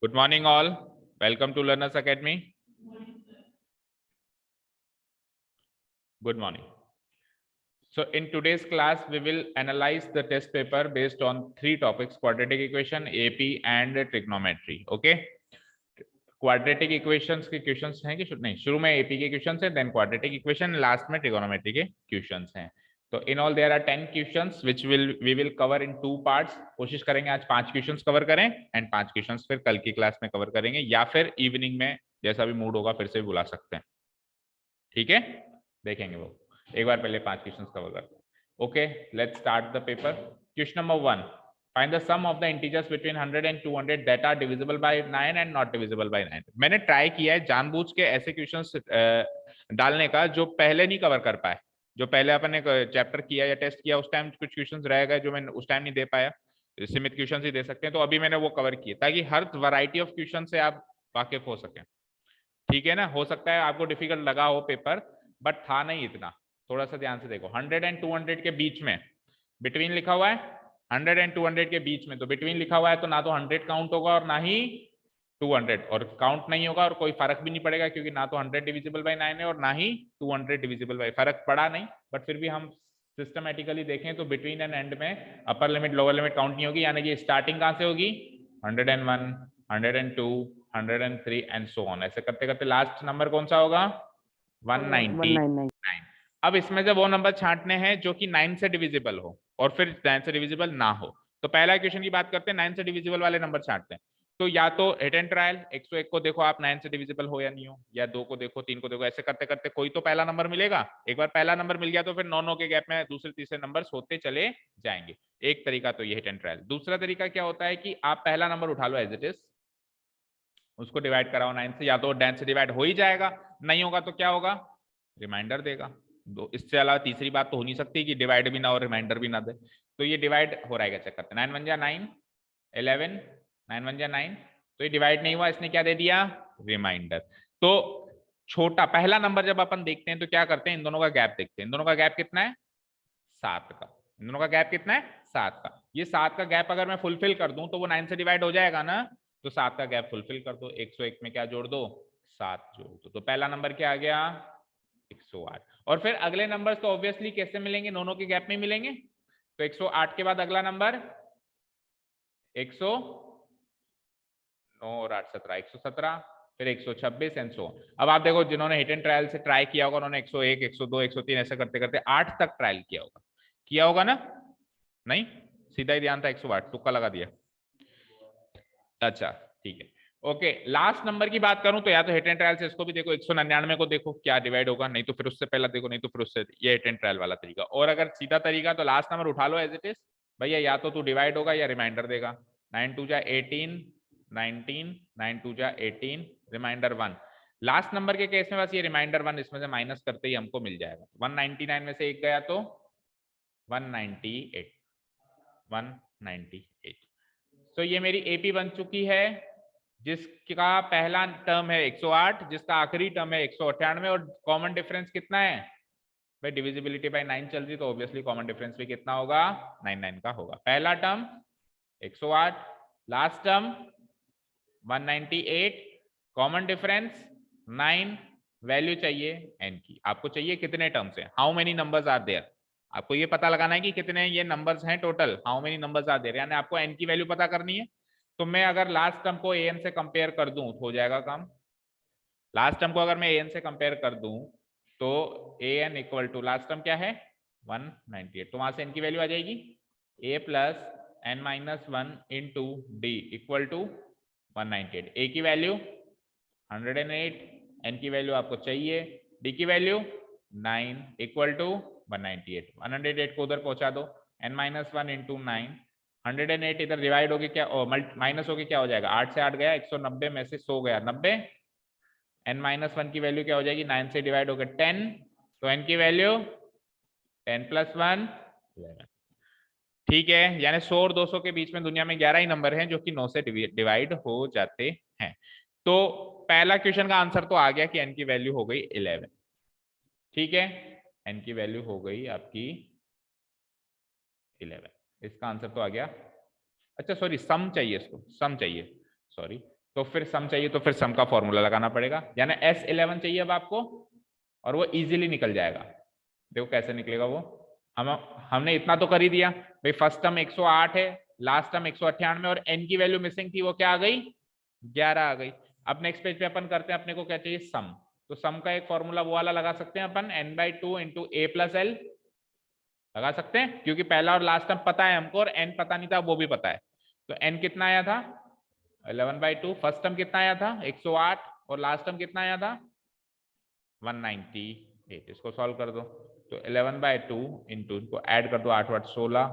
Good morning all. Welcome to Learners Academy. Good morning. So in today's class, we will analyze the test paper based on three topics: quadratic equation, AP and trigonometry. Okay. Quadratic equations के questions हैं कि नहीं, शुरू में AP के questions हैं, then quadratic equation, last में trigonometry के क्वेश्चंस हैं। तो in all there are 10 questions which we will cover in 2 parts. कोशिश करेंगे आज 5 क्वेश्चंस कवर करें एंड 5 क्वेश्चंस फिर कल की क्लास में कवर करेंगे, या फिर इवनिंग में जैसा भी मूड होगा फिर से बुला सकते हैं। ठीक है, देखेंगे वो। एक बार पहले 5 क्वेश्चंस कवर करते हैं। Okay, let's start the paper. Question number 1, find the sum of the integers between 100 and 200 that are divisible by 9 and not divisible by 9। मैंने ट्राई किया है जानबूझ के ऐसे क्वेश्चंस डालने का जो पहले नहीं कवर कर पाए, जो पहले अपन ने चैप्टर किया या टेस्ट किया उस टाइम कुछ क्वेश्चंस रह गए जो मैं उस टाइम नहीं दे पाया, सीमित क्वेश्चंस ही दे सकते हैं, तो अभी मैंने वो कवर किए ताकि हर वैरायटी ऑफ क्वेश्चन से आप वाकिफ हो सकें। ठीक है ना, हो सकता है आपको डिफिकल्ट लगा हो पेपर, बट था नहीं इतना। थोड़ा सा ध्यान से देखो, 100 एंड 200 के बीच में बिटवीन लिखा हुआ है, 100 एंड 200 के बीच में, तो बिटवीन लिखा हुआ है तो ना तो 100 काउंट होगा और ना ही 200, और काउंट नहीं होगा और कोई फर्क भी नहीं पड़ेगा क्योंकि ना तो 100 डिविजिबल बाय 9 है और ना ही 200 डिविजिबल बाय, फर्क पड़ा नहीं। बट फिर भी हम सिस्टमेटिकली देखें तो बिटवीन एंड एंड में upper limit lower limit count नहीं होगी, यानी कि स्टार्टिंग कहां से होगी, 101, 102, 103 एंड सो ऑन। ऐसे करते करते लास्ट नंबर कौन सा होगा, 199। अब इसमें से वो नंबर छांटने हैं जो कि 9 से डिविजिबल हो और फिर 9 से डिविजिबल ना हो। तो पहला क्वेश्चन की बात करते हैं, 9 से डिविजिबल वाले नंबर छांटते हैं। तो या तो हिट एंड ट्रायल, 101 को देखो आप 9 से डिविजिबल हो या नहीं हो, या 2 को देखो, 3 को देखो, ऐसे करते करते कोई तो पहला नंबर मिलेगा। एक बार पहला नंबर मिल गया तो फिर 9 के गैप में दूसरे तीसरे नंबर होते चले जाएंगे। एक तरीका तो ये हिट एंड ट्रायल। दूसरा तरीका क्या होता है कि आप पहला नंबर उठा लो एज इट इज, उसको डिवाइड कराओ 9 से, या तो 9 से डिवाइड हो ही जाएगा, नहीं होगा तो क्या होगा, रिमाइंडर देगा। दो, इससे अलावा तीसरी बात तो हो नहीं सकती कि डिवाइड भी ना हो रिमाइंडर भी ना दे। तो ये डिवाइड हो रहा है क्या, चेक करते हैं। 9 1 9, 11, 9 1 9, तो ये डिवाइड नहीं हुआ, इसने क्या दे दिया, रिमाइंडर। तो छोटा पहला नंबर जब अपन देखते हैं तो क्या करते हैं, इन दोनों का गैप देखते हैं। इन दोनों का गैप कितना है, 7 का। इन दोनों का गैप कितना है, 7 का। ये 7 का गैप अगर मैं फुलफिल कर दूं तो वो 9 से डिवाइड हो जाएगा ना, तो 7 का गैप फुलफिल कर दो, 101 में क्या जोड़ दो, 7 जोड़ दो। तो पहला नंबर क्या आ गया, 108। और फिर अगले नंबर तो ऑब्वियसली कैसे मिलेंगे, दोनों के गैप में मिलेंगे। तो 108 के बाद अगला नंबर 109 और 8 17, 117, फिर 126 एंड सो। अब आप देखो जिन्होंने हिट एंड ट्रायल से ट्राई किया होगा उन्होंने 101, 102, 103 ऐसे करते करते 8 तक ट्रायल किया होगा ना, नहीं सीधा ही ध्यान था 108, तुक्का लगा दिया। अच्छा ठीक है, ओके। लास्ट नंबर की बात करूं तो या तो हिट एंड ट्रायल से इसको भी देखो, 199 को देखो क्या डिवाइड होगा, नहीं तो फिर उससे पहला देखो, नहीं तो फिर उससे, ये हिट एंड ट्रायल वाला तरीका। और अगर सीधा तरीका तो लास्ट नंबर उठा लो एज इट इज भैया, या तो तू डिवाइड होगा या रिमाइंडर देगा। 9 2 जा 18, 19, 9 2 जा 18, रिमाइंडर 1। लास्ट नंबर के केस में बस ये रिमाइंडर 1 इसमें से माइनस करते ही हमको मिल जाएगा। 199 में से एक गया तो 198, 198। तो ये मेरी एपी बन चुकी है जिसका पहला टर्म है 108, जिसका आखिरी टर्म है 198, और कॉमन डिफरेंस कितना है भाई, डिविजिबिलिटी बाय 9 चल रही तो ऑब्वियसली कॉमन डिफरेंस भी कितना होगा, 99 का होगा। पहला term 108, last term 198, common difference 9, value चाहिए n की। आपको चाहिए कितने टर्म्स हैं, how many numbers are there, आपको ये पता लगाना है कि कितने ये नंबर्स हैं total, how many numbers are there, यानी आपको n की वैल्यू पता करनी है। तो मैं अगर लास्ट टर्म को an से कंपेयर कर दूं तो हो जाएगा काम। लास्ट टर्म को अगर मैं an से कंपेयर कर दूं तो an equal to last term क्या है 198, तो वहां से n की वैल्यू आ जाएगी a plus n minus 1 into D equal to 198। a की वैल्यू 108, n की वैल्यू आपको चाहिए, d की वैल्यू 9 इक्वल टू 198। 108 को उधर पहुंचा दो, n माइनस 1 इंटू 9, 108 इधर डिवाइड होके क्या माइनस होके क्या हो जाएगा, 8 से 8 गया, 190 में से 100 गया 90, n माइनस 1 की वैल्यू क्या हो जाएगी, 9 से डिवाइड होकर 10, तो n की वैल्यू 10 प्लस 1 11। ठीक है, यानी 100 और 200 के बीच में दुनिया में 11 ही नंबर हैं जो कि 9 से डिवाइड हो जाते हैं। तो पहला क्वेश्चन का आंसर तो आ गया कि n की वैल्यू हो गई 11। ठीक है, n की वैल्यू हो गई आपकी 11, इसका आंसर तो आ गया। अच्छा सॉरी, सम चाहिए, इसको सम चाहिए, सॉरी। तो फिर सम चाहिए तो फिर सम का फॉर्मूला लगाना पड़ेगा, यानी S11 चाहिए अब आपको, और वो इजीली निकल जाएगा। देखो कैसे निकलेगा वो, हमने इतना तो कर ही दिया भाई। फर्स्ट टर्म 108 है, लास्ट टर्म 198 और n की वैल्यू मिसिंग थी, वो क्या आ गई 11 आ गई। अब नेक्स्ट पेज पे अपन करते हैं, अपने को क्या चाहिए सम। तो सम का एक फॉर्मूला वो वाला लगा सकते हैं अपन, n/2 into a plus l लगा सकते हैं, क्योंकि पहला और लास्ट टर्म पता है हमको और n पता नहीं था, वो भी पता है। तो n कितना आया था 11/2, फर्स्ट टर्म कितना आया था 108 और लास्ट टर्म कितना आया था 198। इसको सॉल्व कर दो, तो 11/2 इंटू, इनको ऐड कर दो, 8 8 16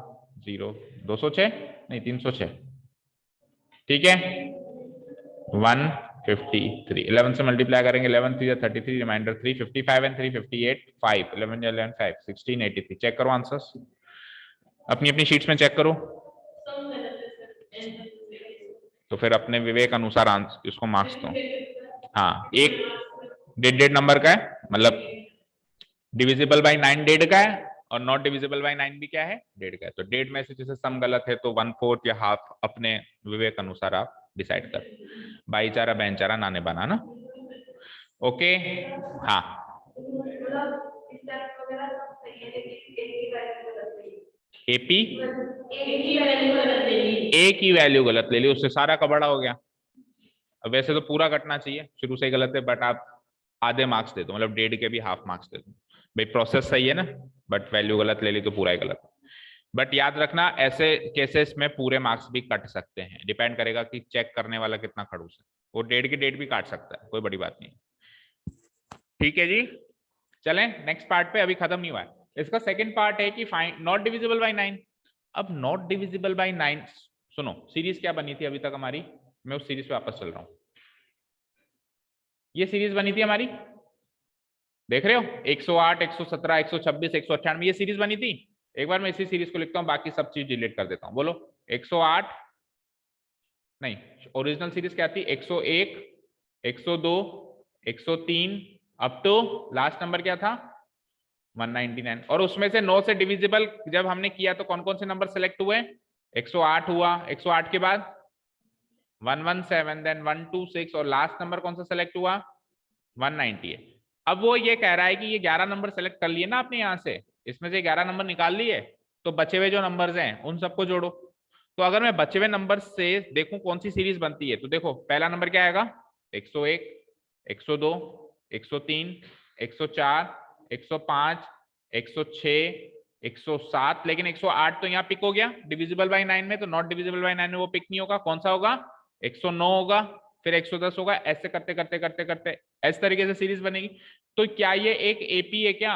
0 206 नहीं 306, ठीक है 153। 11 से मल्टीप्लाई करेंगे, 11 3 33, रिमाइंडर 3 55 एंड 3 58 5 11 11 5 1683। चेक करो आंसर्स, अपनी अपनी शीट्स में चेक करो। तो फिर अपने विवेक अनुसार इसको मार्क्स दो। हाँ, एक डेड नंबर का है, मतलब डिविजिबल बाय 9 डेड का है, और नॉट डिविजिबल बाय 9 भी क्या है डेड का है। तो डेड में से जैसे सम गलत है तो 1/4 या हाफ अपने विवेक अनुसार आप डिसाइड कर, भाईचारा बहनचारा नाने बना ना। ओके हाँ, एपी ए की वैल्यू गलत ले ली, उससे सारा का बड़ा हो गया। अब वैसे तो पूरा कटना चाहिए, शुरू से ही गलत है, बट आप आधे मार्क्स दे दो, मतलब डेढ़ के भी हाफ मार्क्स दे दो भाई, प्रोसेस सही है ना, बट वैल्यू गलत ले ली तो पूरा ही गलत। बट याद रखना ऐसे केसेस में पूरे मार्क्स भी कट सकते हैं, डिपेंड करेगा कि चेक करने वाला कितना खड़ूस है, वो डेढ़ की डेढ़ भी काट सकता है, कोई बड़ी बात नहीं। ठीक है जी, चलें नेक्स्ट पार्ट पे, अभी खत्म नहीं हुआ है। इसका सेकंड पार्ट है कि फाइंड नॉट डिविजिबल बाय 9। अब नॉट डिविजिबल बाय 9, सुनो सीरीज क्या बनी थी अभी तक हमारी, मैं उस सीरीज पे वापस चल रहा हूं। ये सीरीज बनी थी हमारी, देख रहे हो 108 117 126 198, ये सीरीज बनी थी। एक बार मैं इसी सीरीज को लिखता हूँ, बाकी सब चीज डिलीट कर देता हूँ। बोलो 108 नहीं, ओरिजिनल सीरीज क्या थी 101 102 103 अप टू लास्ट नंबर क्या था 199। और उसमें से 9 से डिविजिबल जब हमने किया तो कौन कौन से नंबर सेलेक्ट हुए, 108 हुआ, 108 के बाद 117, देन 126 और लास्ट नंबर कौन सा सेलेक्ट हुआ 198। अब वो ये कह रहा है कि ये 11 नंबर सेलेक्ट कर लिए ना आपने, यहां से इसमें से 11 नंबर निकाल लिए, तो बचे हुए जो नंबर्स हैं उन सबको जोड़ो। तो अगर मैं बचे हुए नंबर से देखूं कौन सी सीरीज बनती है, तो देखो पहला नंबर क्या आएगा 101 102 103 104 105 106 107, लेकिन 108 तो यहाँ पिक हो गया डिविजिबल बाय 9 में, तो नॉट डिविजिबल बाय 9 में वो पिक नहीं होगा, कौन सा होगा 109 होगा, फिर 110 होगा, ऐसे करते करते करते करते इस तरीके से सीरीज बनेगी। तो क्या ये एक एपी है क्या,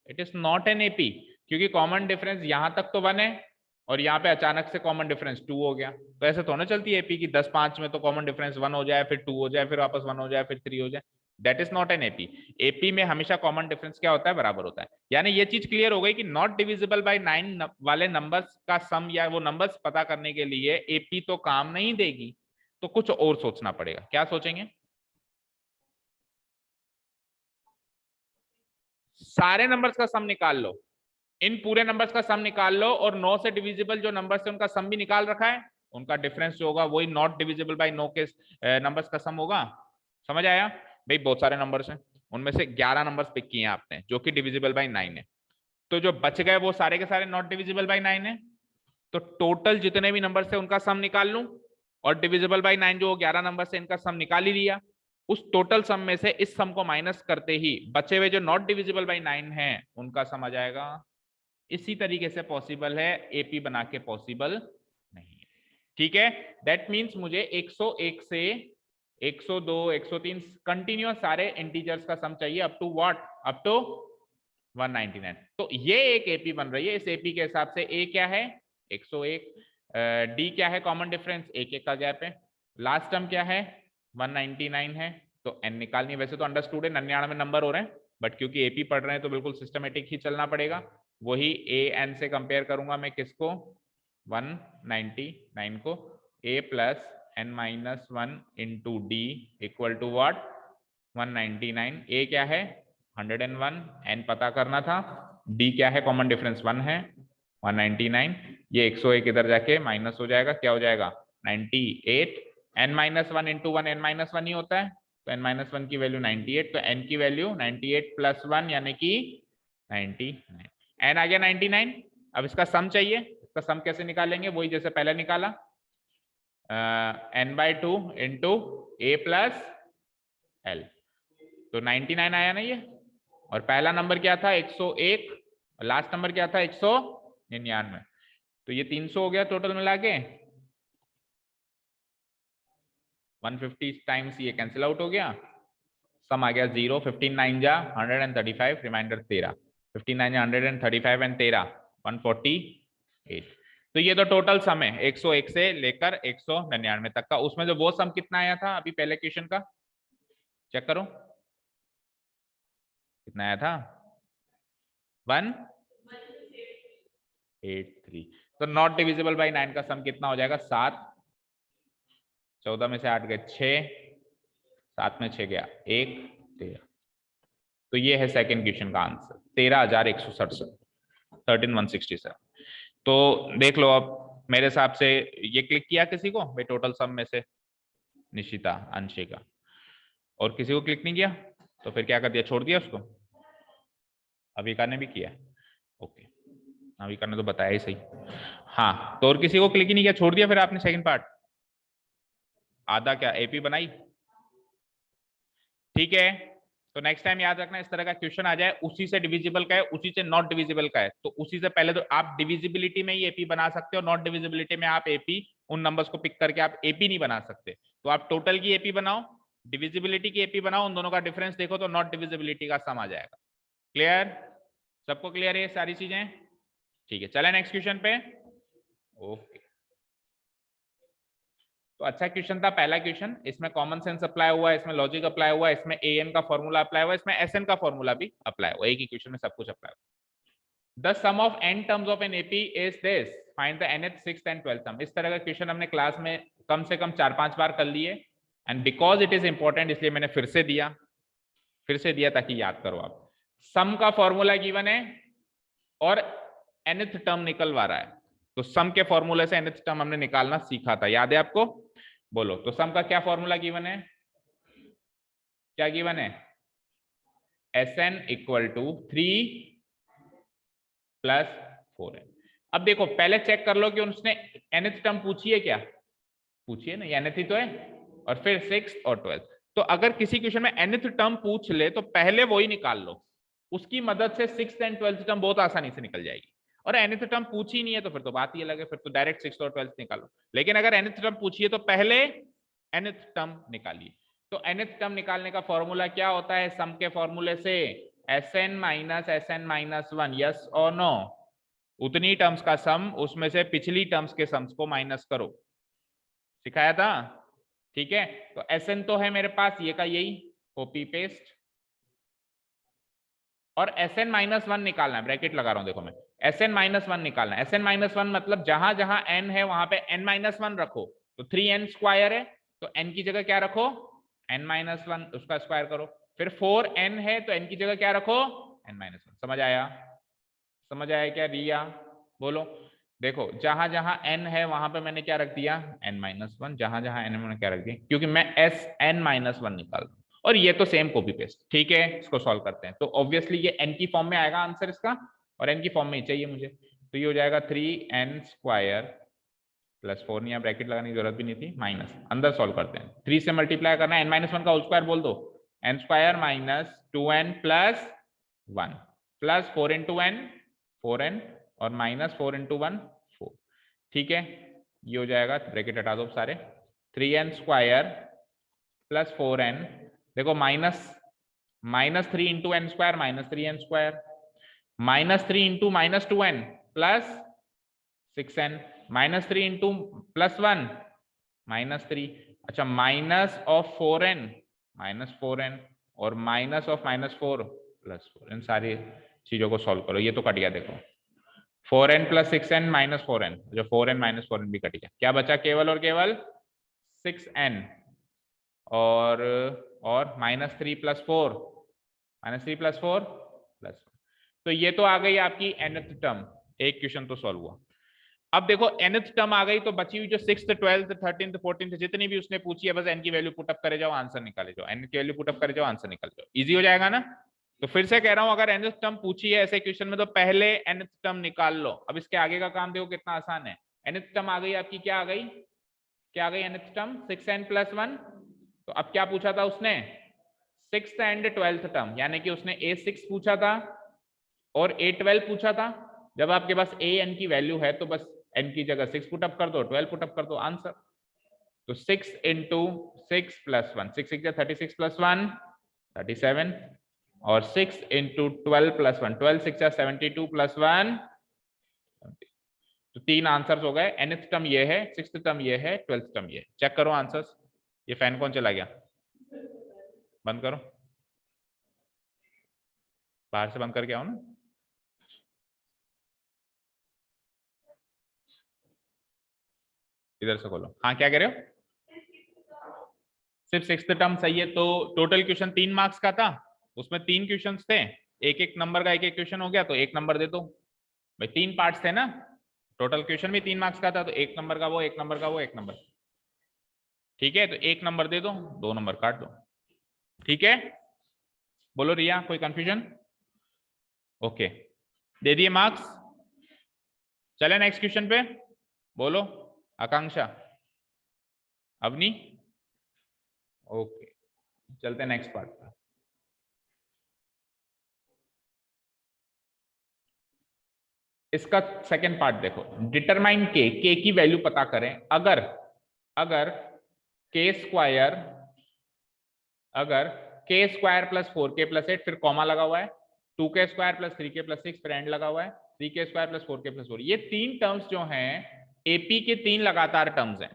it is not an AP, क्योंकि कॉमन डिफरेंस यहां तक तो 1 है और यहाँ पे अचानक से कॉमन डिफरेंस 2 हो गया। तो ऐसे थोड़ा चलती है एपी की 10-5 में तो कॉमन डिफरेंस 1 हो जाए, फिर 2 हो जाए, फिर वापस 1 हो जाए, फिर 3 हो जाए, that is not an AP. AP में हमेशा कॉमन डिफरेंस क्या होता है बराबर होता है। यानी ये चीज क्लियर हो गई कि नॉट डिविजिबल बाय 9 वाले नंबर्स का सम या वो नंबर्स पता करने के लिए एपी तो काम नहीं देगी, तो कुछ और सोचना पड़ेगा। क्या सोचेंगे, सारे नंबर्स का सम निकाल लो, इन पूरे नंबर्स का सम निकाल लो, और 9 से डिविजिबल जो नंबर्स है उनका सम भी निकाल रखा है, उनका डिफरेंस जो होगा वही नॉट डिविजिबल बाय 9 के नंबर्स का सम होगा। समझ आया भाई, बहुत सारे नंबर्स हैं, उनमें से 11 नंबर्स पिक किए हैं आपने जो कि डिविजिबल बाय 9 है, तो जो बच गए वो सारे के सारे नॉट डिविजिबल बाय 9 है। तो टोटल जितने भी नंबर है उनका सम निकाल लूं, और डिविजिबल बाय 9 जो 11 नंबर से इनका सम निकाल ही लिया, उस टोटल सम में से इस सम को माइनस करते ही बचे हुए जो नॉट डिविजिबल बाय 9 है उनका सम आ जाएगा। इसी तरीके से पॉसिबल है, एपी बना के पॉसिबल नहीं है। ठीक है, दैट मींस मुझे 101 से 102 103 कंटिन्यूअस सारे इंटीजर्स का सम चाहिए up to what, up to 199। तो ये एक एपी बन रही है। इस एपी के हिसाब से ए क्या है 101, डी क्या है कॉमन डिफरेंस, एक एक का गैप है, लास्ट टर्म क्या है 199 है, तो एन निकालनी है। वैसे तो अंडरस्टूड है 99 नंबर हो रहे हैं, बट क्योंकि एपी पढ़ रहे हैं तो बिल्कुल सिस्टमेटिक ही चलना पड़ेगा। वही ए एन से कंपेयर करूंगा मैं किसको 199 को, A plus N minus 1 into D equal to what 199। A क्या है 101, एन पता करना था, डी क्या है कॉमन डिफरेंस 1 है 199, ये 101 इधर जाके माइनस हो जाएगा, क्या हो जाएगा 98, n-1 इंटू 1 n-1 ही होता है, तो n-1 की वैल्यू 98, तो n की वैल्यू 98 प्लस 1 यानी कि 99, n आ गया 99। अब इसका सम चाहिए, इसका सम कैसे निकालेंगे, वही जैसे पहले निकाला, n/2 into a plus l, तो 99 आया ना ये। और पहला नंबर क्या था 101, और लास्ट नंबर क्या था 199, तो ये 300 हो गया टोटल मिला के। 150 टाइम्स ये कैंसिल आउट हो गया, सम आ गया 0, 15 9 जा 135, रिमाइंडर 13, 15 9 जा 135 एंड 13 148। तो ये तो टोटल सम है 101 से लेकर 199 तक का। उसमें जो वो सम कितना आया था अभी पहले क्वेश्चन का चेक करो, कितना आया था 183। तो नॉट डिविजिबल बाई 9 का सम कितना हो जाएगा 7, 14 में से 8 गए 6, 7 में 6 गया 1, 13। तो ये है सेकंड क्वेश्चन का आंसर 13,167, 13,167। तो देख लो अब मेरे हिसाब से ये क्लिक किया किसी को भाई टोटल सम में से, निशिता, अंशिका, और किसी को क्लिक नहीं किया तो फिर क्या कर दिया, छोड़ दिया उसको। अविका ने भी किया, ओके, अविका ने तो बताया ही सही। हाँ, तो और किसी को क्लिक ही नहीं किया, छोड़ दिया फिर आपने सेकंड पार्ट, आधा क्या एपी बनाई, ठीक है। तो नेक्स्ट टाइम याद रखना इस तरह का क्वेश्चन आ जाए, उसी से डिविजिबल का है उसी से नॉट डिविजिबल का है, तो उसी से पहले तो आप डिविजिबिलिटी में ही एपी बना सकते हो, नॉट डिविजिबिलिटी में आप एपी उन नंबर्स को पिक करके आप एपी नहीं बना सकते। तो आप टोटल की एपी बनाओ, डिविजिबिलिटी की एपी बनाओ, उन दोनों का डिफरेंस देखो तो नॉट डिविजिबिलिटी का सम आ जाएगा। क्लियर, सबको क्लियर है सारी चीजें, ठीक है। चले नेक्स्ट क्वेश्चन पे, ओके। तो अच्छा क्वेश्चन था पहला क्वेश्चन, इसमें कॉमन सेंस अप्लाई हुआ है, इसमें लॉजिक अप्लाई हुआ है, इसमें एन का फॉर्मूला अप्लाई हुआ है, इसमें एसएन का फॉर्मूला भी अप्लाई हुआ है, एक ही क्वेश्चन में सब कुछ अप्लाई हुआ। The sum of n terms of an AP is this, find the nth, 6th and 12th term. इस तरह का क्वेश्चन हमने क्लास में कम से कम 4-5 बार कर लिए, and because it is important इसलिए मैंने फिर से दिया ताकि याद करो आप। सम का फॉर्मूला गिवन है और nth टर्म निकलवा रहा है, तो सम के फॉर्मूले से nth टर्म हमने निकालना सीखा था, याद है आपको, बोलो। तो सम का क्या फॉर्मूला गिवन है, क्या गिवन है, Sn equal to 3 plus 4n। अब देखो पहले चेक कर लो कि उसने nth टर्म पूछी है क्या, पूछी है ना, ये nth ही तो है, और फिर 6 और 12। तो अगर किसी क्वेश्चन में nth टर्म पूछ ले तो पहले वही निकाल लो, उसकी मदद से 6th एंड 12th टर्म बहुत आसानी से निकल जाएगी। और nth टर्म पूछी नहीं है तो फिर तो बात ही अलग है, फिर तो डायरेक्ट 6th और 12th निकालो। लेकिन अगर nth टर्म पूछिए तो पहले nth टर्म निकालिए। तो nth टर्म निकालने का फॉर्मूला क्या होता है, सम के फॉर्मूले से Sn minus Sn minus 1, yes और नो, उतनी टर्म्स का सम उसमें से पिछली टर्म्स के सम्स को माइनस करो, सिखाया था, ठीक है। तो Sn तो है मेरे पास ये का यही, कॉपी पेस्ट, और Sn माइनस 1 निकालना है, ब्रैकेट लगा रहा हूं देखो मैं, Sn माइनस 1 निकालना है। Sn माइनस 1 मतलब जहां जहां n है वहां पे n माइनस 1 रखो, तो 3n स्क्वायर है तो n की जगह क्या रखो n माइनस 1, उसका स्क्वायर करो। फिर 4n है तो n की जगह क्या रखो n माइनस 1। समझ आया, समझ आया क्या रिया, बोलो। देखो जहां जहां n है वहां पे मैंने क्या रख दिया n माइनस 1, जहां जहां n मैंने क्या रख दिया, क्योंकि मैं Sn माइनस 1 निकाल रहा हूं, और ये तो सेम कॉपी पेस्ट, ठीक है। इसको सॉल्व करते हैं, तो ऑब्वियसली ये n की फॉर्म में आएगा आंसर इसका, और n की फॉर्म में ही चाहिए मुझे, तो ये हो जाएगा 3n स्क्वायर प्लस 4, नहीं ब्रैकेट लगाने की जरूरत भी नहीं थी, माइनस, अंदर सॉल्व करते हैं, 3 से मल्टीप्लाई करना है, n माइनस 1 का होल स्क्वायर बोल दो, n square minus 2n plus 1 plus 4 into n 4n और माइनस 4 इंटू 1 4, ठीक है। ये हो जाएगा, ब्रैकेट हटा दो सारे, 3n स्क्वायर प्लस 4n, देखो minus 3 into n square minus 3n square, minus 3 into minus 2n plus 6n, minus 3 into plus 1 minus 3, अच्छा minus of 4n minus 4n और माइनस ऑफ माइनस 4 प्लस 4, इन सारी चीजों को सॉल्व करो, ये तो कट गया देखो, 4n plus 6n minus 4n, जो 4n माइनस 4n भी कट गया, क्या बचा केवल और केवल 6n और minus 3 plus 4 minus 3 plus 4 plus 4। तो ये तो आ गई आपकी nth टर्म, एक क्वेश्चन तो सॉल्व हुआ। अब देखो nth टर्म आ गई तो बची हुई जो 6th 12th 13th 14th जितनी भी उसने पूछी है बस n की वैल्यू पुटअप करे जाओ, आंसर निकाले जाओ, n की वैल्यू पुटअप करे जाओ, आंसर निकाल जाओ, इजी हो जाएगा ना। तो फिर से कह रहा हूं अगर nth टर्म पूछी है ऐसे क्वेश्चन में तो पहले nth टर्म निकाल लो। अब इसके आगे का काम देखो कितना आसान है। nth टर्म आ गई आपकी, क्या आ गई, क्या आ गई nth टर्म 6n + 1। तो अब क्या पूछा था उसने, 6th एंड 12th टर्म, यानी कि उसने a6 पूछा था और a12 पूछा था। जब आपके पास a n की वैल्यू है तो बस n की जगह 6 पुटअप कर दो, 12 पुटअप कर दो, आंसर। तो 6 × 6 + 1, 6 6 36 + 1 37, और 6 × 12 + 1, 12 6 72 + 1। तो 3 आंसर्स हो गए। nth टर्म ये है, 6th टर्म ये है, 12th टर्म ये है। चेक करो आंसर्स। ये फैन कौन चला गया, बंद करो, बाहर से बंद करके आओ ना। इधर से खोलो। हाँ क्या कह रहे हो, सिर्फ 6th टर्म सही है। तो टोटल क्वेश्चन 3 मार्क्स का था, उसमें 3 क्वेश्चन थे, एक एक नंबर का एक एक क्वेश्चन हो गया तो 1 नंबर दे दो भाई। 3 पार्ट्स थे ना, टोटल क्वेश्चन भी 3 मार्क्स का था, तो 1 नंबर का वो, 1 नंबर का वो, 1 नंबर। ठीक है, तो 1 नंबर दे दो, 2 नंबर काट दो। ठीक है, बोलो रिया, कोई कंफ्यूजन? ओके, दे दिए मार्क्स। चले नेक्स्ट क्वेश्चन पे, बोलो आकांक्षा, अवनी। ओके, चलते हैं नेक्स्ट पार्ट पर। इसका सेकंड पार्ट देखो, डिटरमाइन के की वैल्यू पता करें। अगर अगर के स्क्वायर, अगर के स्क्वायर + 4k + 8, फिर कॉमा लगा हुआ है, 2k स्क्वायर + 3k + 6, फिर एंड लगा हुआ है, 3k स्क्वायर + 4k + 4। ये 3 टर्म्स जो हैं एपी के 3 लगातार टर्म्स हैं।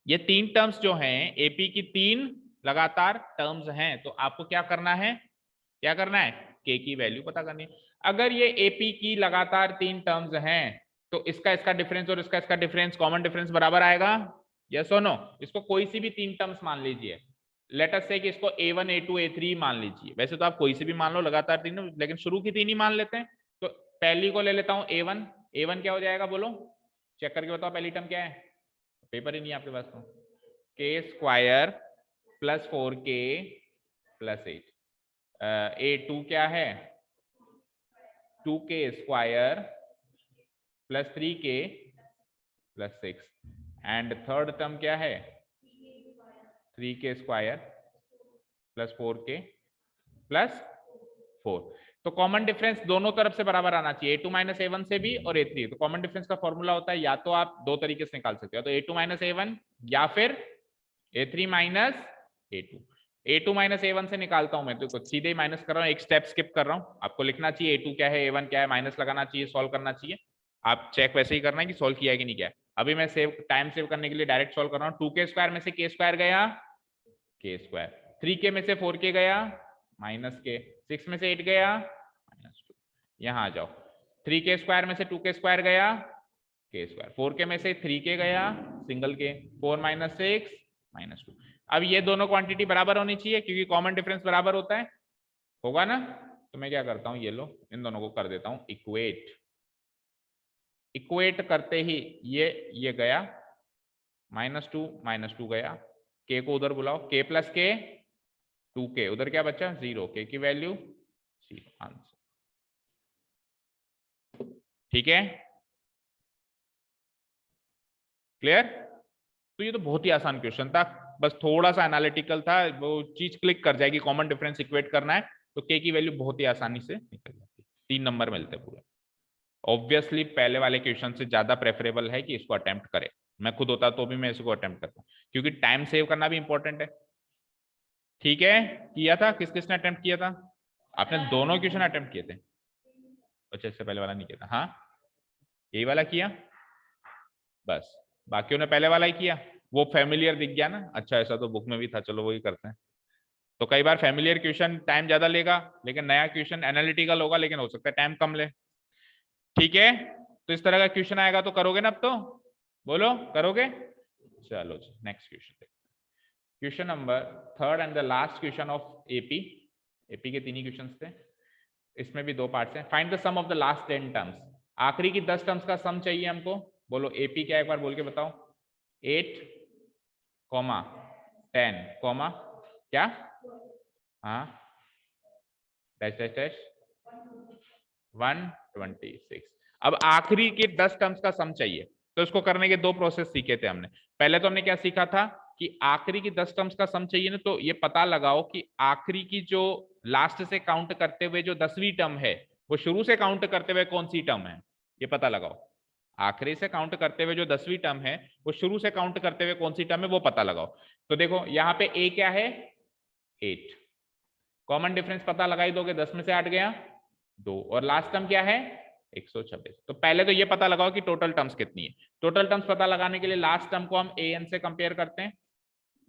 ये 3 टर्म्स जो हैं एपी की 3 लगातार टर्म्स हैं। तो आपको क्या करना है, क्या करना है, के की वैल्यू पता करनी है। अगर ये एपी की लगातार 3 टर्म्स हैं तो इसका इसका डिफरेंस और इसका इसका डिफरेंस, कॉमन डिफरेंस बराबर आएगा, यस और नो। इसको कोई सी भी 3 टर्म्स मान लीजिए, लेट अस से कि इसको a1 a2 a3 मान लीजिए। वैसे तो आप कोई सी भी मान लो लगातार 3, लेकिन शुरू की 3 ही मान लेते हैं। तो पहली को ले लेता हूं a1। a1 क्या हो जाएगा, बोलो, चेक करके बताओ पहली टर्म क्या है, पेपर ही नहीं है आपके पास तो। के स्क्वायर + 4k + 8, a2 क्या है, 2k square + 3k + 6, and third term क्या है, 3k स्क्वायर + 4k + 4। तो कॉमन डिफरेंस दोनों तरफ से बराबर आना चाहिए, a2 - a1 से भी और a3। तो कॉमन डिफरेंस का फॉर्मूला होता है, या तो आप दो तरीके से निकाल सकते हो, तो a2 - a1 या फिर a3 - a2। a2 - a1 से निकालता हूं मैं, तो सीधे ही माइनस कर रहा हूं, एक स्टेप स्किप कर रहा हूं। आपको लिखना चाहिए a2 क्या है, a1 क्या है, माइनस लगाना चाहिए, सॉल्व करना चाहिए। आप चेक वैसे ही करना है कि सॉल्व किया है कि नहीं किया है। अभी मैं टाइम सेव करने के लिए डायरेक्ट सॉल्व कर रहा हूं। 2k स्क्वायर में से k स्क्वायर गया, k स्क्वायर, 3k में से 4k गया, -k, 6 में से 8 गया, -2। यहां आ जाओ, 3k स्क्वायर में से 2k स्क्वायर गया, k स्क्वायर, 4k में से 3k गया, सिंगल k, 4 - 6 -2। अब ये दोनों क्वांटिटी बराबर होनी चाहिए क्योंकि कॉमन डिफरेंस बराबर होता है, होगा ना। तो मैं क्या करता हूं, ये लो, इन दोनों को कर देता हूं इक्वेट। इक्वेट करते ही ये गया, -2 गया, k को उधर बुलाओ, k + k 2k, उधर क्या बचा, 0, k की वैल्यू 0, आंसर। ठीक है, क्लियर। तो ये तो बहुत ही आसान क्वेश्चन था, बस थोड़ा सा एनालिटिकल था, वो चीज क्लिक कर जाएगी, कॉमन डिफरेंस इक्वेट करना है तो के की वैल्यू बहुत ही आसानी से निकल जाती है, 3 नंबर मिलते पूरे। ऑब्वियसली पहले वाले क्वेश्चन से ज्यादा प्रेफरेबल है कि इसको अटेम्प्ट करें। मैं खुद होता तो भी मैं इसको अटेम्प्ट करता, क्योंकि टाइम सेव करना भी इंपॉर्टेंट है। ठीक है, किया था, किस किसने अटेम्प्ट किया था, आपने दोनों क्वेश्चन अटेम्प्ट किए थे। अच्छा, इससे पहले वाला नहीं किया था, हाँ यही वाला किया, बस बाकियों ने पहले वाला ही किया। वो फैमिलियर दिख गया ना, अच्छा ऐसा तो बुक में भी था, चलो वही करते हैं। तो कई बार फैमिलियर क्वेश्चन टाइम ज्यादा लेगा, लेकिन नया क्वेश्चन एनालिटिकल होगा, लेकिन हो सकता है टाइम कम ले। ठीक है, तो इस तरह का क्वेश्चन आएगा तो करोगे ना, अब तो बोलो करोगे। चलो जी, next question, question number 3rd and the last question of A P. A P के 3 ही क्वेश्चन थे, इसमें भी 2 पार्ट्स हैं। Find the sum of the last 10 terms. आखिरी की 10 टर्म्स का सम चाहिए हमको। बोलो एपी क्या, एक बार बोल के बताओ। 8, 10, क्या, हाँ, डैश डैश डैश 126। अब आखिरी के 10 टर्म्स का सम चाहिए, तो इसको करने के दो प्रोसेस सीखे थे हमने। पहले तो हमने क्या सीखा था कि आखिरी की 10 टर्म्स का सम चाहिए ना, तो ये पता लगाओ कि आखिरी की जो लास्ट से काउंट करते हुए जो 10वीं टर्म है वो शुरू से काउंट करते हुए कौन सी टर्म है, ये पता लगाओ। आखिरी से काउंट करते हुए जो 10वीं टर्म है वो शुरू से काउंट करते हुए कौन सी टर्म है वो पता लगाओ। तो देखो यहाँ पे ए क्या है, 8, कॉमन डिफरेंस पता लगा ही दोगे, 10 में से 8 गया 2, और लास्ट टर्म क्या है 126। तो पहले तो ये पता लगाओ कि टोटल टर्म्स कितनी है। टोटल टर्म्स पता लगाने के लिए लास्ट टर्म को हम ए एन से कंपेयर करते हैं।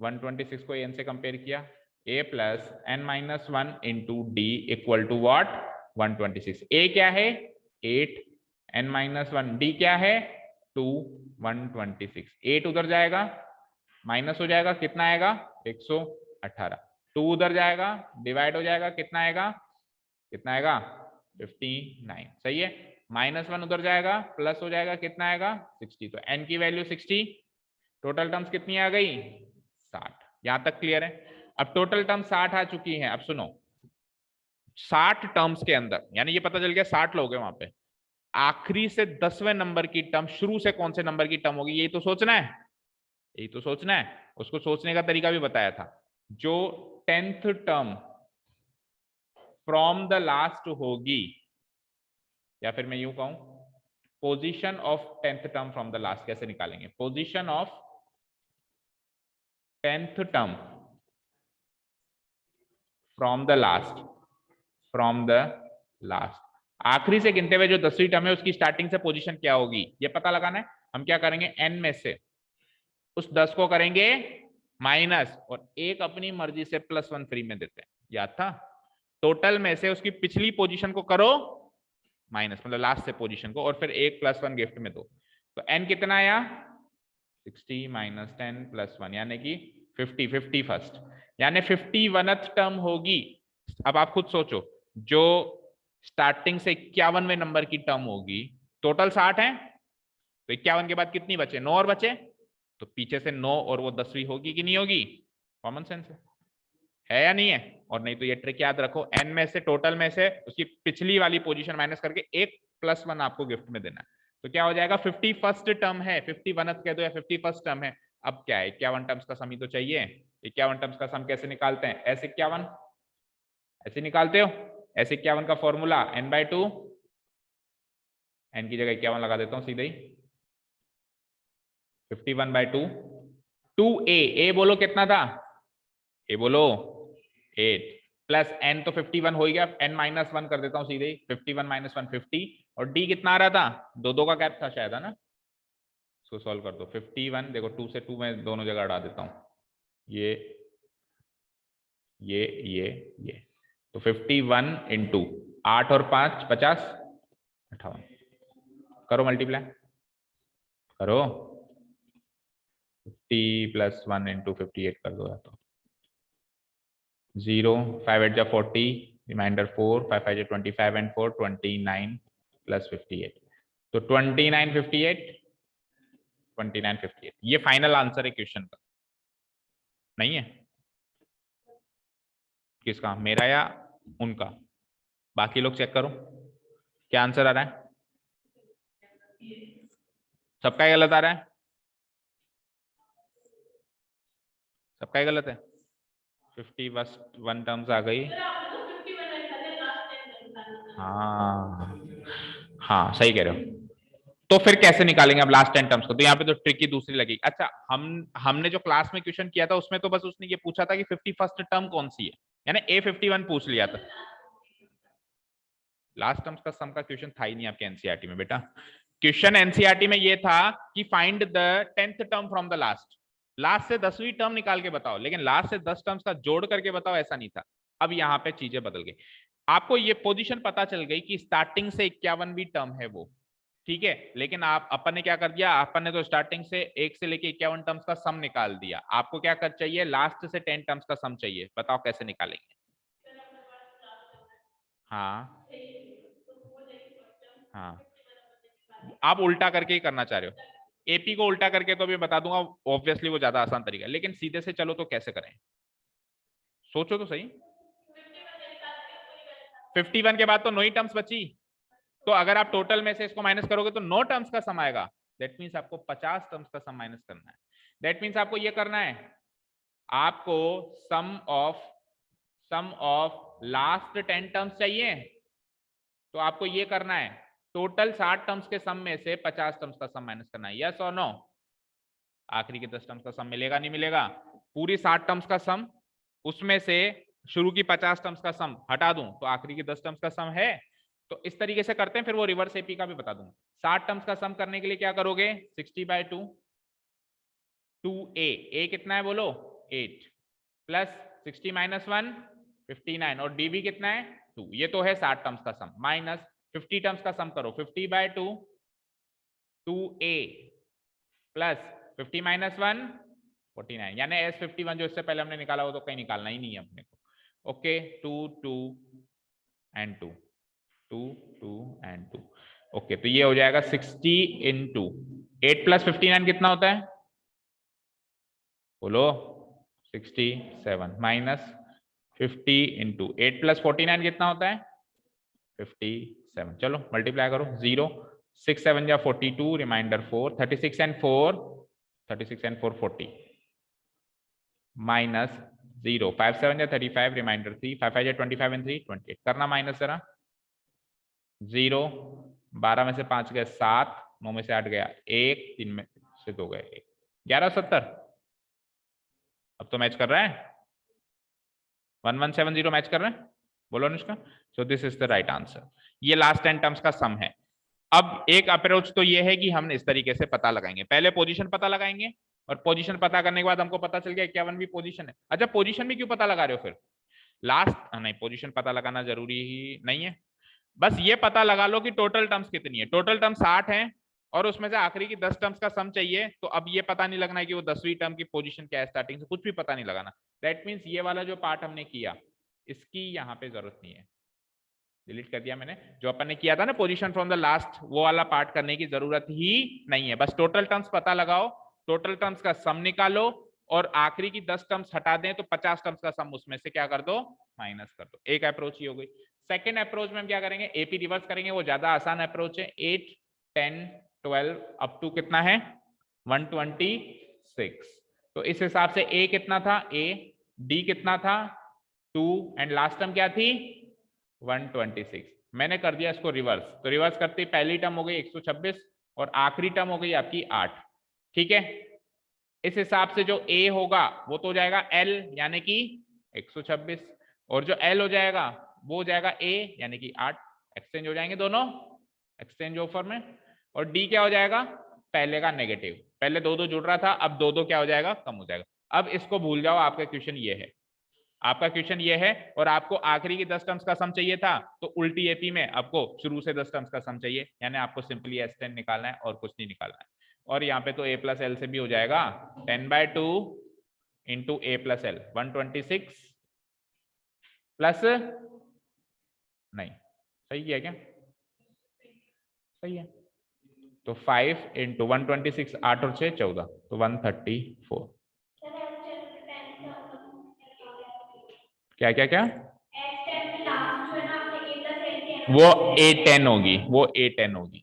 126 को ए एन से कंपेयर किया, a plus N minus 1 into D equal to what 126। A क्या है 8, एन माइनस 1, डी क्या है 2, 126। 8 उधर जाएगा माइनस हो जाएगा, कितना आएगा 118। 2 उधर जाएगा डिवाइड हो जाएगा, कितना आएगा 59। सही है। -1 उधर जाएगा प्लस हो जाएगा, कितना आएगा 60। तो n की वैल्यू 60, टोटल टर्म्स कितनी आ गई 60। यहां तक क्लियर है। अब टोटल टर्म 60 आ चुकी है। अब सुनो, 60 टर्म्स के अंदर, यानी ये पता चल गया 60 लोग हैं वहां पे, आखिरी से 10वें नंबर की टर्म शुरू से कौन से नंबर की टर्म होगी, यही तो सोचना है, यही तो सोचना है। उसको सोचने का तरीका भी बताया था। जो 10th term from the last होगी, या फिर मैं यूं कहूं position of 10th term from the last कैसे निकालेंगे, position of 10th term from the last, from the last, आखिरी से गिनते हुए जो 10वीं टर्म है उसकी स्टार्टिंग से पोजीशन क्या होगी ये पता लगाना है। हम क्या करेंगे, n में से उस 10 को करेंगे माइनस, और एक अपनी मर्जी से +1 फ्री में देते हैं, याद था। टोटल में से उसकी पिछली पोजीशन को करो माइनस, मतलब लास्ट से पोजीशन को, और फिर एक +1 गिफ्ट में दो। तो n कितना आया 60 माइनस 10 + 1, यानी कि 50, 51st, यानी 51th टर्म होगी। अब आप खुद सोचो, जो स्टार्टिंग से 51वें नंबर की टर्म होगी, टोटल 60 है, तो 51 के बाद कितनी बचे 9 और बचे, तो पीछे से 9 और वो 10वीं होगी कि नहीं होगी, कॉमन सेंस है या नहीं है। और नहीं तो ये ट्रिक याद रखो, n में से टोटल में से उसकी पिछली वाली पोजीशन माइनस करके एक +1 आपको गिफ्ट में देना है। तो क्या हो जाएगा 51st टर्म है, 51th कह दो या 51st टर्म है। अब क्या है 51 टर्म्स का सम ही तो चाहिए। 51 टर्म्स का सम कैसे निकालते हैं, S51 ऐसे निकालते हो। S51 का फॉर्मूला n/2, n की जगह 51 लगा देता हूं सीधे ही, 51/2, 2a, a बोलो कितना था, a बोलो 8, प्लस n तो 51 हो गया, n-1 कर देता हूं सीधे ही, 51 - 1 50, और d कितना आ रहा था, 2 का गैप था शायद, है ना। इसको सॉल्व कर दो, 51 देखो 2 से 2 में दोनों जगह हटा देता हूं, ये ये तो 51 इंटू 8 और 5 50, 58, करो मल्टीप्लाई करो, 50 + 1 इंटू 58 कर दो, या तो 0, 5 8 जा 40, रिमाइंडर 4, 5 5 जा 25 एंड 4 29 + 58, तो 29 58, 29 58, ये फाइनल आंसर है क्वेश्चन का, नहीं है किसका, मेरा या उनका, बाकी लोग चेक करो क्या आंसर आ रहा है, सबका ही गलत आ रहा है, सबका ही गलत है। 51 टर्म्स आ गई, हाँ हाँ सही कह रहे हो। तो फिर कैसे निकालेंगे अब लास्ट 10 टर्म्स को, तो यहाँ पे तो ट्रिकी दूसरी लगेगी। अच्छा, हमने जो क्लास में क्वेश्चन किया था उसमें तो बस उसने ये पूछा था कि 51st टर्म कौन सी है, यानी A51 पूछ लिया था। लास्ट टर्म्स का सम का क्वेश्चन था ही नहीं आपके एनसीईआरटी में बेटा। क्वेश्चन एनसीईआरटी में ये था कि find the 10th term from the last, last से 10वीं टर्म निकाल के बताओ, लेकिन लास्ट से 10 टर्म्स का जोड़ करके बताओ, ऐसा नहीं था। अब यहाँ पे चीजें बदल गई, आपको ये पोजीशन पता चल गई कि स्टार्टिंग से 51वीं टर्म है वो, ठीक है। लेकिन आप अपन ने क्या कर दिया, अपन ने तो स्टार्टिंग से 1 से लेके 51 टर्म्स का सम निकाल दिया। आपको क्या कर चाहिए, लास्ट से 10 टर्म्स का सम चाहिए, बताओ कैसे निकालेंगे। हाँ हाँ, आप उल्टा करके ही करना चाह रहे हो। एपी को उल्टा करके तो अभी बता दूंगा, ऑब्वियसली वो ज्यादा आसान तरीका है, लेकिन सीधे से चलो तो कैसे करें, सोचो तो सही। 51 के बाद तो 9 ही टर्म्स बची, तो अगर आप टोटल में से इसको माइनस करोगे तो 9 टर्म्स का सम आएगा। दैट मीन्स आपको 50 टर्म्स का सम माइनस करना है। दैट मीन्स आपको ये करना है, आपको सम ऑफ लास्ट 10 टर्म्स चाहिए, तो आपको ये करना है टोटल 60 टर्म्स के सम में से 50 टर्म्स का सम माइनस करना है। यस और नो? आखिरी के 10 टर्म्स का सम मिलेगा नहीं मिलेगा? पूरी 60 टर्म्स का सम, उसमें से शुरू की 50 टर्म्स का सम हटा दूं तो आखिरी के 10 टर्म्स का सम है। तो इस तरीके से करते हैं, फिर वो रिवर्स एपी का भी बता दूंगा। 60 टर्म्स का सम करने के लिए क्या करोगे, 60/2 2a, a कितना है बोलो 8, प्लस 60 - 1 59, और db कितना है 2। ये तो है 60 टर्म्स का सम, माइनस 50 टर्म्स का सम करो, 50/2 2a प्लस 50 - 1 49, यानी S51 जो इससे पहले हमने निकाला वो तो कहीं निकालना ही नहीं है अपने को। Okay, 2 2 and 2 2 2 and 2। ओके, तो ये हो जाएगा 60 इंटू 8 प्लस 59 कितना होता है बोलो 67, माइनस 50 इंटू 8 प्लस 49 कितना होता है 57। चलो मल्टीप्लाई करो, 0 6 7 या 42, रिमाइंडर 4, 36 एंड 4 40, माइनस 0 5 7 या 35, रिमाइंडर 3, 5 5 या 25 एंड 3 28। करना माइनस जरा, 0 12 में से 5 गए 7, 9 में से 8 गया 1, 3 में से 2 गए 1, 1170। अब तो मैच कर रहा है, 1170 मैच कर रहा है, बोलो Anushka. So this is the right answer. ये लास्ट 10 टर्म्स का सम है। अब एक अप्रोच तो ये है कि हम इस तरीके से पता लगाएंगे, पहले पोजीशन पता लगाएंगे, और पोजीशन पता करने के बाद हमको पता चल गया 51वीं पोजीशन है। अच्छा, पोजीशन भी क्यों पता लगा रहे हो फिर, लास्ट नहीं, पोजीशन पता लगाना जरूरी ही नहीं है, बस ये पता लगा लो कि टोटल टर्म्स कितनी है। टोटल टर्म 60 है और उसमें से आखिरी की 10 टर्म्स का सम चाहिए, तो अब ये पता नहीं लगना है कि वो 10वीं टर्म की पोजीशन क्या है, स्टार्टिंग से कुछ भी पता नहीं लगाना। दैट मीन्स ये वाला जो पार्ट हमने किया इसकी यहाँ पे जरूरत नहीं है, डिलीट कर दिया मैंने। जो अपन ने किया था ना पोजीशन फ्रॉम द लास्ट, वो वाला पार्ट करने की जरूरत ही नहीं है। बस टोटल टर्म्स पता लगाओ, टोटल टर्म्स का सम निकालो, और आखिरी की 10 टर्म्स हटा दें तो 50 टर्म्स का सम उसमें से क्या कर दो, माइनस कर दो। एक अप्रोच ही हो गई। सेकेंड अप्रोच में हम क्या करेंगे, एपी रिवर्स करेंगे, वो ज्यादा आसान अप्रोच है। 8 10 12 अप टू कितना है 126। तो इस हिसाब से ए कितना था, ए डी कितना था 2, एंड लास्ट टर्म क्या थी 126। मैंने कर दिया इसको रिवर्स, तो रिवर्स करते ही पहली टर्म हो गई 126 और आखिरी टर्म हो गई आपकी 8। ठीक है, इस हिसाब से जो a होगा वो तो हो जाएगा l यानी कि 126, और जो l हो जाएगा वो हो जाएगा a यानी कि 8। एक्सचेंज हो जाएंगे दोनों, एक्सचेंज ऑफर में। और d क्या हो जाएगा, पहले का नेगेटिव, पहले 2 2 जुड़ रहा था, अब 2 2 क्या हो जाएगा, कम हो जाएगा। अब इसको भूल जाओ, आपका क्वेश्चन ये है, आपका क्वेश्चन ये है, और आपको आखिरी की 10 टर्म्स का सम चाहिए था, तो उल्टी एपी में आपको शुरू से 10 टर्म्स का सम चाहिए, यानी आपको सिंपली S10 निकालना है और कुछ नहीं निकालना है। और यहाँ पे तो a प्लस एल से भी हो जाएगा 10/2 into a plus L 126 plus, नहीं सही किया क्या, सही है। तो 5 इंटू 126, 8 और 6 14, तो 134। क्या क्या क्या, वो A10 होगी, वो A10 होगी।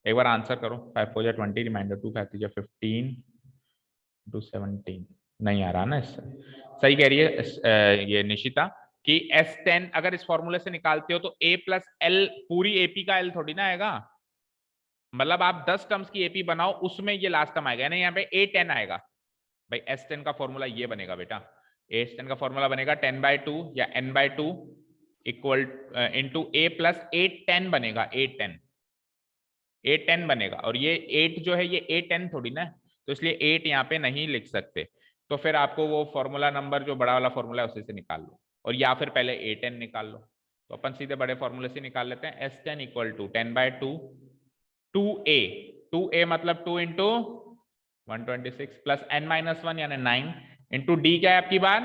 एक बार आंसर करो, 5 4 20, रिमाइंडर 2 5 3 15 टू 17। नहीं आ रहा ना इससे, सही कह रही है ये निशिता कि S10 अगर इस फॉर्मूले से निकालते हो तो a प्लस एल पूरी एपी का l थोड़ी ना आएगा, मतलब आप 10 टर्म्स की एपी बनाओ उसमें ये लास्ट टर्म आएगा, यानी यहाँ पे A10 आएगा। भाई S10 का फॉर्मूला ये बनेगा बेटा, S10 का फॉर्मूला बनेगा 10/2 या n/2 equal into a plus A10 बनेगा, A10 बनेगा। और ये 8 जो है ये A10 थोड़ी ना, तो इसलिए 8 यहाँ पे नहीं लिख सकते, तो फिर आपको वो फॉर्मूला नंबर जो बड़ा वाला फॉर्मूला है उसी से निकाल लो, और या फिर पहले A10 निकाल लो। तो अपन सीधे बड़े फॉर्मूले से निकाल लेते हैं। S10 equal to 10/2 2a, 2a मतलब 2 इंटू 126 प्लस n-1 यानी 9 इंटू डी क्या है आपकी बार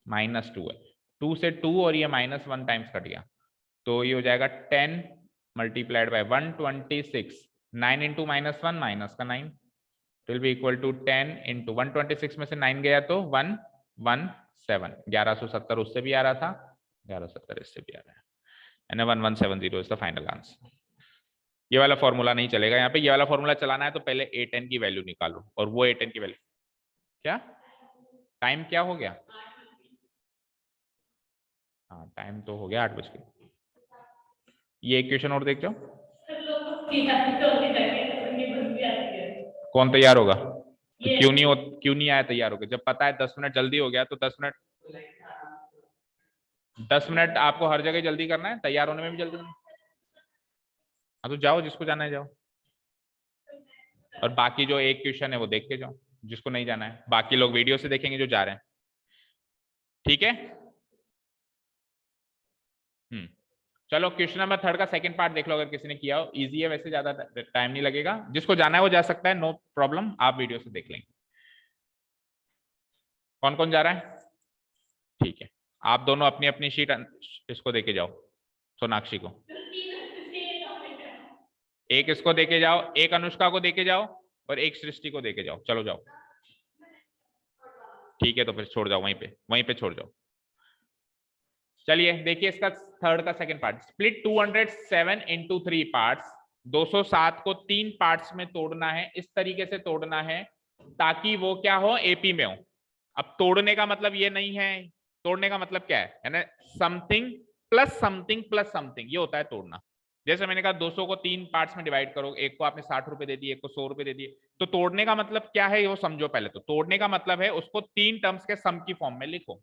-2 है, 2 से 2 और ये -1 टाइम्स कट गया, तो ये हो जाएगा 10 मल्टीप्लाइड बाय 126, 9 इंटू -1 माइनस का 9, will be equal to 10 into 126 में से 9 गया तो 117, 1170 उससे भी आ रहा था, 1170 इससे भी आ रहा है, यानी 1170 इज द फाइनल आंसर। ये वाला फॉर्मूला नहीं चलेगा यहाँ पे, ये वाला फॉर्मूला चलाना है तो पहले A10 की वैल्यू निकालो, और वो A10 की वैल्यू क्या, टाइम क्या हो गया, हाँ टाइम तो हो गया 8 बज के। ये एक क्वेश्चन और देख जाओ, कौन तैयार होगा, तो क्यों नहीं आया तैयार होगा, जब पता है 10 मिनट जल्दी हो गया तो 10 मिनट आपको हर जगह जल्दी करना है, तैयार होने में भी जल्दी करना है। हाँ तो जाओ, जिसको जाना है जाओ, और बाकी जो एक क्वेश्चन है वो देख के जाओ, जिसको नहीं जाना है बाकी लोग वीडियो से देखेंगे जो जा रहे हैं, ठीक है। चलो क्वेश्चन नंबर 3 का सेकंड पार्ट देख लो, अगर किसी ने किया हो, इजी है वैसे, ज्यादा टाइम नहीं लगेगा, जिसको जाना है वो जा सकता है, नो प्रॉब्लम, आप वीडियो से देख लेंगे। कौन कौन जा रहा है, ठीक है, आप दोनों अपनी अपनी शीट इसको देके जाओ, सोनाक्षी को एक, इसको देके जाओ एक, अनुष्का को देके जाओ, और एक सृष्टि को देके जाओ, चलो जाओ, ठीक है, तो फिर छोड़ जाओ वहीं पे छोड़ जाओ। चलिए देखिए इसका थर्ड का second part, split 207 into 3 parts, 207 को 3 पार्ट्स में तोड़ना है, इस तरीके से तोड़ना है ताकि वो क्या हो, एपी में हो। अब तोड़ने का मतलब ये नहीं है, तोड़ने का मतलब क्या है, यानी something plus something plus something, ये होता है तोड़ना। जैसे मैंने कहा 200 को 3 पार्ट्स में डिवाइड करो, एक को आपने 60 रुपए दे दिए, एक को 100 रुपए दे दिए, तो तोड़ने का मतलब क्या है वो समझो पहले। तो तोड़ने का मतलब है उसको 3 टर्म्स के सम की फॉर्म में लिखो,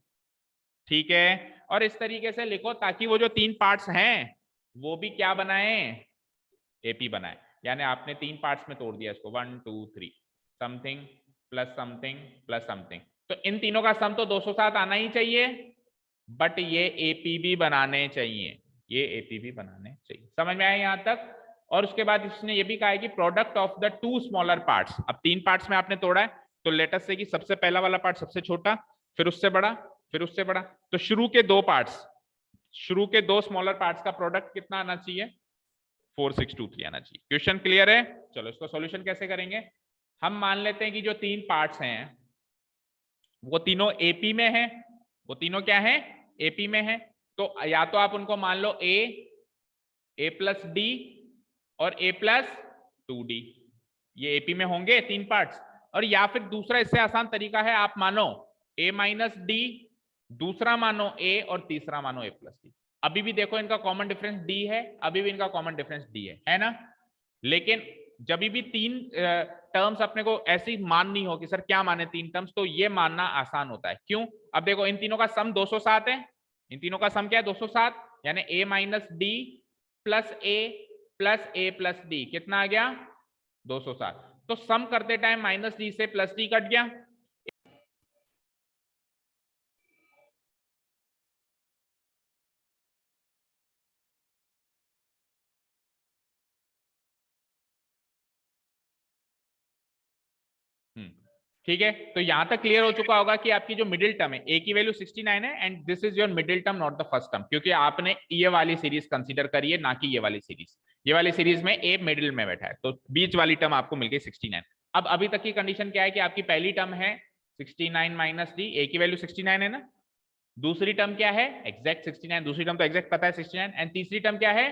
ठीक है, और इस तरीके से लिखो ताकि वो जो 3 पार्ट्स हैं वो भी क्या बनाए, एपी बनाए। यानी आपने 3 पार्ट्स में तोड़ दिया इसको, 1 2 3, something plus something plus something, तो इन तीनों का सम तो 207 आना ही चाहिए, बट ये एपी भी बनाने चाहिए, ये एपी भी बनाने चाहिए, समझ में आया यहां तक। और उसके बाद इसने ये भी कहा है कि product of the 2 smaller parts, अब 3 पार्ट्स में आपने तोड़ा है, तो लेट अस से कि सबसे पहला वाला पार्ट सबसे छोटा, फिर उससे बड़ा, फिर उससे बड़ा, तो शुरू के 2 पार्ट्स, शुरू के 2 स्मॉलर पार्ट्स का प्रोडक्ट कितना आना चाहिए, 4623 आना चाहिए। क्वेश्चन क्लियर है। चलो इसको सॉल्यूशन कैसे करेंगे, हम मान लेते हैं कि जो 3 पार्ट्स हैं वो तीनों एपी में है, वो तीनों क्या है, एपी में है, तो या तो आप उनको मान लो ए प्लस डी और ए प्लस 2d, ये एपी में होंगे 3 पार्ट्स, और या फिर दूसरा इससे आसान तरीका है, आप मानो ए माइनस डी, दूसरा मानो ए, और तीसरा मानो ए प्लस डी। अभी भी देखो इनका कॉमन डिफरेंस डी है, अभी भी इनका कॉमन डिफरेंस डी है ना, लेकिन जब भी 3 टर्म्स अपने को ऐसी माननी हो कि सर क्या माने 3 टर्म्स, तो ये मानना आसान होता है। क्यों, अब देखो इन तीनों का सम 207 है, इन तीनों का सम क्या है 207, यानी ए माइनस डी प्लस ए प्लस डी कितना आ गया 207, तो सम करते टाइम माइनस डी से प्लस डी कट गया, ठीक है। तो यहां तक क्लियर हो चुका होगा कि आपकी जो मिडिल टर्म है, ए की वैल्यू 69 है, and this is your middle term not the first term, क्योंकि आपने ये वाली सीरीज कंसीडर करी है, ना कि ये वाली सीरीज। ये वाली सीरीज में ए मिडिल में बैठा है, तो बीच वाली टर्म आपको मिल गई 69। अब अभी तक की कंडीशन क्या है कि आपकी पहली टर्म है 69 माइनस डी, ए की वैल्यू 69 है ना, दूसरी टर्म क्या है एग्जैक्ट 69, दूसरी टर्म तो एग्जैक्ट पता है 69, एंड तीसरी टर्म क्या है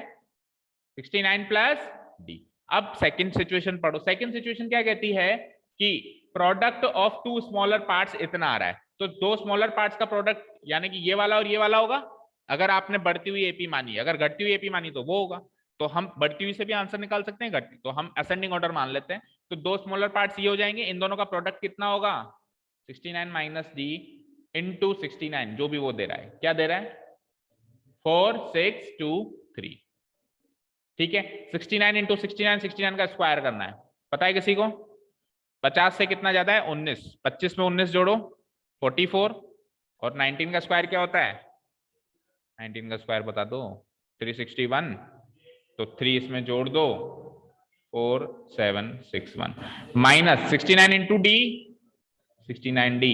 69 प्लस डी। अब सेकंड सिचुएशन पढ़ो, सेकंड सिचुएशन क्या कहती है कि प्रोडक्ट ऑफ 2 स्मॉलर पार्ट्स इतना आ रहा है, तो 2 स्मॉलर पार्ट्स का प्रोडक्ट यानी कि ये वाला और ये वाला होगा, अगर आपने बढ़ती हुई एपी मानी, अगर घटती हुई एपी मानी तो वो होगा, तो हम बढ़ती हुई से भी आंसर निकाल सकते हैं, घटती तो हम असेंडिंग ऑर्डर मान लेते हैं, तो 2 स्मॉलर पार्ट्स ये हो जाएंगे, इन दोनों का प्रोडक्ट कितना होगा 69 माइनस डी इंटू 69, जो भी वो दे रहा है, क्या दे रहा है 4623, ठीक है। 69 इंटू 69, 69 का स्क्वायर करना है, पता है किसी को, 50 से कितना ज्यादा है 19, 25 में 19 जोड़ो 44, और 19 का स्क्वायर क्या होता है, 19 का स्क्वायर बता दो 361, तो 3 इसमें जोड़ दो 4761, माइनस 69 इंटू डी 69 डी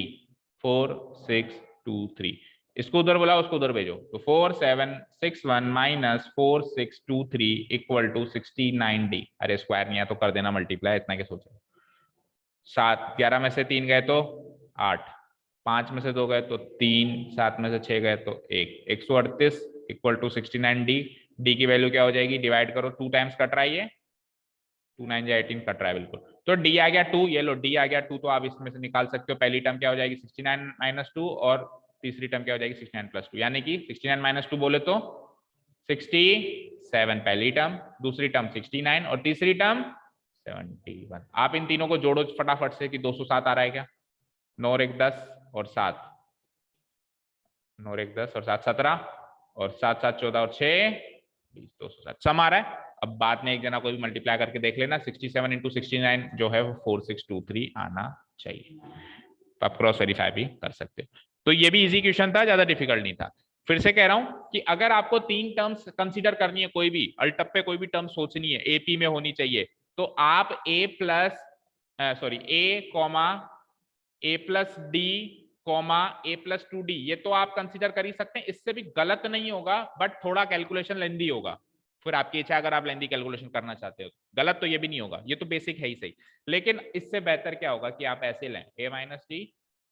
4623, इसको उधर बुलाओ, उसको उधर भेजो। तो 4761 माइनस 4623 इक्वल टू 69D। अरे स्क्वायर नहीं है तो कर देना मल्टीप्लाई, इतना क्या सोच रहे हो। 7, 11 में से 3 गए तो 8, 5 में से 2 गए तो 3, 7 में से 6 गए तो 1, 138 इक्वल टू 69D। डी की वैल्यू क्या हो जाएगी, डिवाइड करो, 2 टाइम्स कट रहा है, ये 2 9 या 18 कट रहा है बिल्कुल। तो डी आ गया 2, ये लो डी आ गया 2, तो आप इसमें से निकाल सकते हो। पहली टर्म क्या हो जाएगी 69 माइनस 2, और तीसरी टर्म क्या हो जाएगी 69 प्लस 2, यानी कि 69 माइनस 2 बोले तो 67 पहली टर्म, दूसरी टर्म 69 और तीसरी टर्म 71। आप इन तीनों को जोड़ो फटाफट से कि 207 आ रहा है क्या। 9 और 1 10 और 7, 9 और 1 10 और 7 17 और 7 7 14 और 6 20, 207 सम आ रहा है। अब बाद में एक जना कोई भी मल्टीप्लाई करके देख लेना, 67 इंटू 69 जो है वो 4623 आना चाहिए। तो आप क्रॉस वेरीफाई भी कर सकते हो। तो ये भी इजी क्वेश्चन था, ज्यादा डिफिकल्ट नहीं था। फिर से कह रहा हूं कि अगर आपको 3 टर्म्स कंसीडर करनी है, कोई भी अल्टप पे कोई भी टर्म सोचनी है, एपी में होनी चाहिए, तो आप ए कॉमा ए प्लस डी कॉमा ए प्लस 2D, ये तो आप कंसीडर कर ही सकते हैं। इससे भी गलत नहीं होगा, बट थोड़ा कैलकुलेशन लेंदी होगा। फिर आपकी इच्छा, अगर आप लेंदी कैलकुलेशन करना चाहते हो। गलत तो ये भी नहीं होगा, ये तो बेसिक है ही सही। लेकिन इससे बेहतर क्या होगा कि आप ऐसे लें, ए माइनस डी,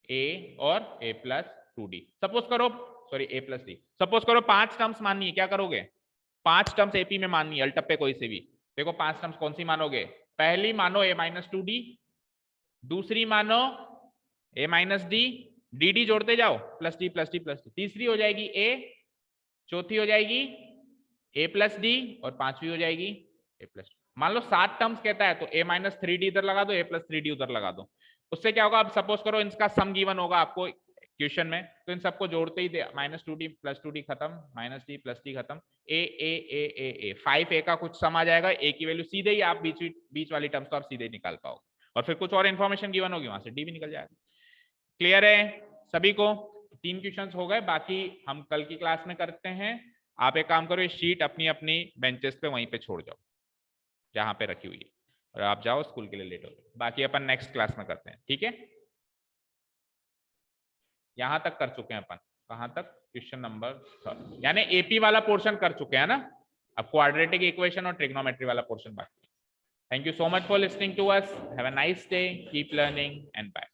ए और ए प्लस 2D। सपोज करो, सॉरी ए प्लस डी, सपोज करो 5 टर्म्स माननी है, क्या करोगे, 5 टर्म्स एपी में माननी है, अल्टप पे कोई से भी। देखो 5 टर्म्स कौन सी मानोगे, पहली मानो ए माइनस 2D, दूसरी मानो ए माइनस डी, डी डी जोड़ते जाओ, plus D plus D plus D, तीसरी हो जाएगी ए, चौथी हो जाएगी ए प्लस डी, और पांचवी हो जाएगी ए प्लस। मान लो 7 टर्म्स कहता है तो ए माइनस 3D इधर लगा दो, ए प्लस 3D उधर लगा दो। उससे क्या होगा, अब सपोज करो इनका सम गिवन होगा आपको क्वेश्चन में, तो इन सबको जोड़ते ही माइनस 2D प्लस 2D खत्म, माइनस डी प्लस डी खत्म, ए ए ए ए ए 5A का कुछ सम आ जाएगा। ए की वैल्यू सीधे ही आप बीच वाली टर्म्स तो आप सीधे ही निकाल पाओगे, और फिर कुछ और इन्फॉर्मेशन गिवन होगी, वहां से डी भी निकल जाएगा। क्लियर है सभी को। 3 क्वेश्चंस हो गए, बाकी हम कल की क्लास में करते हैं। आप एक काम करो, ये शीट अपनी अपनी बेंचेस पे वहीं पे छोड़ जाओ जहां पे रखी हुई है, और आप जाओ स्कूल के लिए लेट हो जाओ। बाकी अपन नेक्स्ट क्लास में करते हैं, ठीक है। यहां तक कर चुके हैं अपन, कहां तक, क्वेश्चन नंबर 3, यानी एपी वाला पोर्शन कर चुके हैं ना। अब क्वाड्रेटिक इक्वेशन और ट्रिग्नोमेट्री वाला पोर्शन बाकी। Thank you so much for listening to us, have a nice day, keep learning and bye.